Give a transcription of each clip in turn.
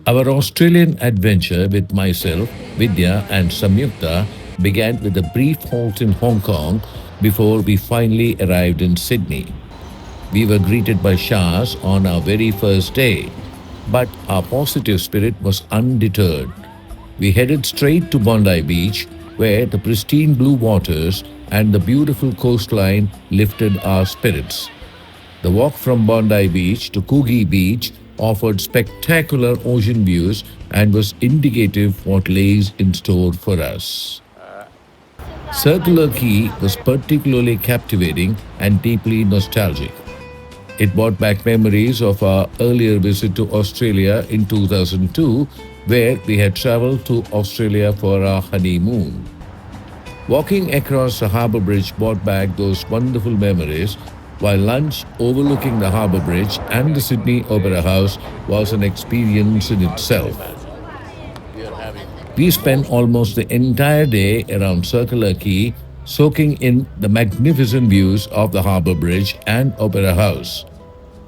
Our Australian adventure with myself, Vidya, and Samyukta began with a brief halt in Hong Kong before we finally arrived in Sydney. We were greeted by showers on our very first day, but our positive spirit was undeterred. We headed straight to Bondi Beach, where the pristine blue waters and the beautiful coastline lifted our spirits. The walk from Bondi Beach to Coogee Beach offered spectacular ocean views and was indicative what lays in store for us. Circular Quay was particularly captivating and deeply nostalgic. It brought back memories of our earlier visit to Australia in 2002, where we had traveled to Australia for our honeymoon. Walking across the harbour bridge brought back those wonderful memories, while lunch overlooking the harbour bridge and the Sydney Opera House was an experience in itself. We spent almost the entire day around Circular Quay, soaking in the magnificent views of the harbour bridge and Opera House.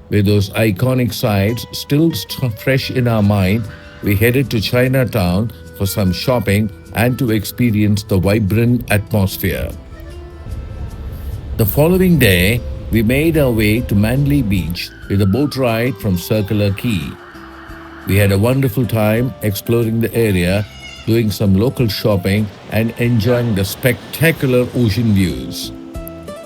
With those iconic sights still fresh in our mind, we headed to Chinatown for some shopping and to experience the vibrant atmosphere. The following day, we made our way to Manly Beach with a boat ride from Circular Quay. We had a wonderful time exploring the area, doing some local shopping, and enjoying the spectacular ocean views.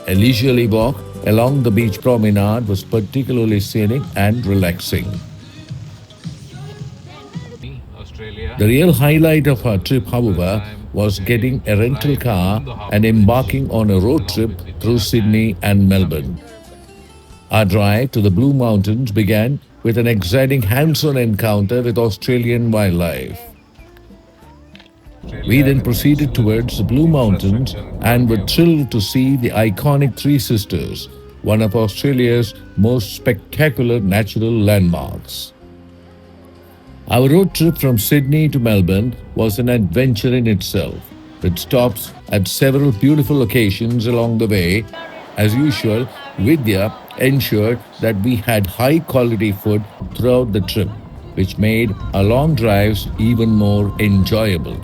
A leisurely walk along the beach promenade was particularly scenic and relaxing. The real highlight of our trip, however, was getting a rental car and embarking on a road trip through Sydney and Melbourne. Our drive to the Blue Mountains began with an exciting hands-on encounter with Australian wildlife. We then proceeded towards the Blue Mountains and were thrilled to see the iconic Three Sisters, one of Australia's most spectacular natural landmarks. Our road trip from Sydney to Melbourne was an adventure in itself, with stops at several beautiful locations along the way. As usual, Vidya ensured that we had high quality food throughout the trip, which made our long drives even more enjoyable.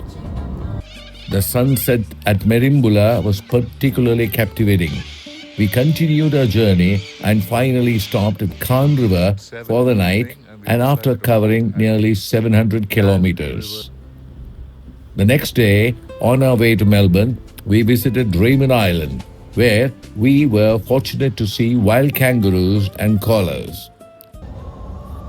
The sunset at Merimbula was particularly captivating. We continued our journey and finally stopped at Khan River for the night, and after covering nearly 700 kilometers. The next day, on our way to Melbourne, we visited Raymond Island, where we were fortunate to see wild kangaroos and koalas.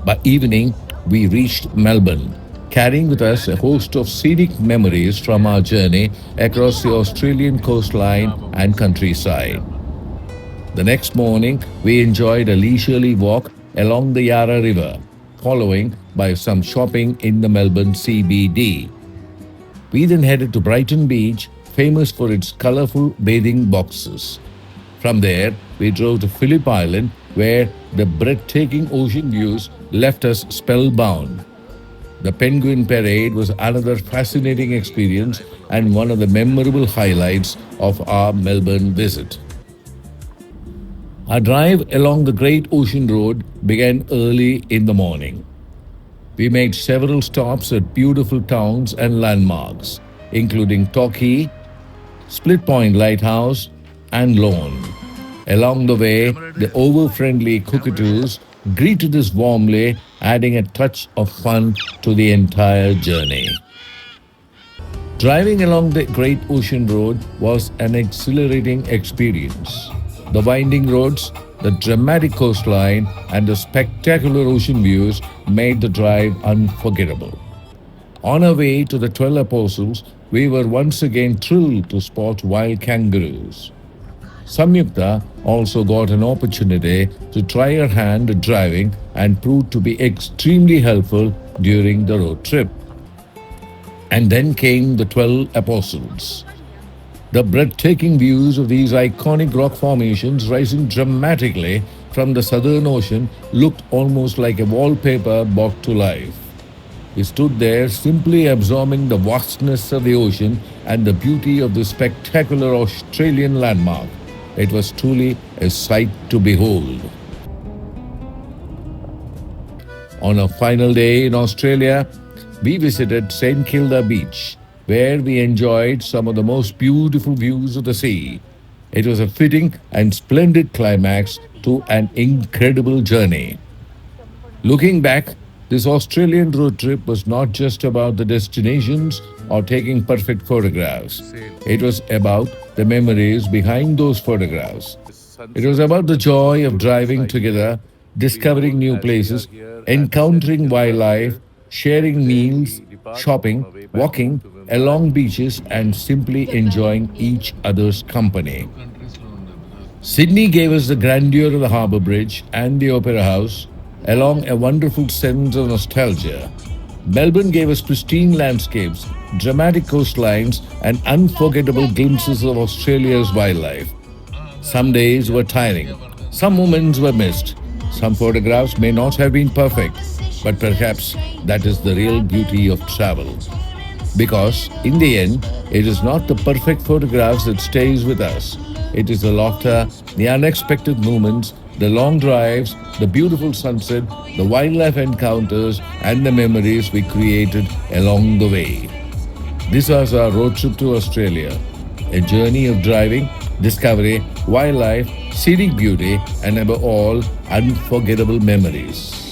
By evening, we reached Melbourne, carrying with us a host of scenic memories from our journey across the Australian coastline and countryside. The next morning, we enjoyed a leisurely walk along the Yarra River, following by some shopping in the Melbourne CBD. We then headed to Brighton Beach, famous for its colorful bathing boxes. From there, we drove to Phillip Island, where the breathtaking ocean views left us spellbound. The Penguin Parade was another fascinating experience and one of the memorable highlights of our Melbourne visit. Our drive along the Great Ocean Road began early in the morning. We made several stops at beautiful towns and landmarks, including Torquay, Split Point Lighthouse, and Lorne. Along the way, the over-friendly cockatoos greeted us warmly, adding a touch of fun to the entire journey. Driving along the Great Ocean Road was an exhilarating experience. The winding roads, the dramatic coastline, and the spectacular ocean views made the drive unforgettable. On our way to the 12 Apostles, we were once again thrilled to spot wild kangaroos. Samyukta also got an opportunity to try her hand at driving and proved to be extremely helpful during the road trip. And then came the 12 Apostles. The breathtaking views of these iconic rock formations rising dramatically from the Southern Ocean looked almost like a wallpaper brought to life. We stood there simply absorbing the vastness of the ocean and the beauty of the spectacular Australian landmark. It was truly a sight to behold. On our final day in Australia, we visited St. Kilda Beach, where we enjoyed some of the most beautiful views of the sea. It was a fitting and splendid climax to an incredible journey. Looking back, this Australian road trip was not just about the destinations or taking perfect photographs. It was about the memories behind those photographs. It was about the joy of driving together, discovering new places, encountering wildlife, sharing meals, shopping, walking along beaches, and simply enjoying each other's company. Sydney gave us the grandeur of the harbour bridge and the opera house, along a wonderful sense of nostalgia. Melbourne gave us pristine landscapes, dramatic coastlines, and unforgettable glimpses of Australia's wildlife. Some days were tiring, some moments were missed, some photographs may not have been perfect, but perhaps that is the real beauty of travel. Because in the end, it is not the perfect photographs that stays with us. It is the laughter, the unexpected moments, the long drives, the beautiful sunset, the wildlife encounters, and the memories we created along the way. This was our road trip to Australia, a journey of driving, discovery, wildlife, scenic beauty, and above all, unforgettable memories.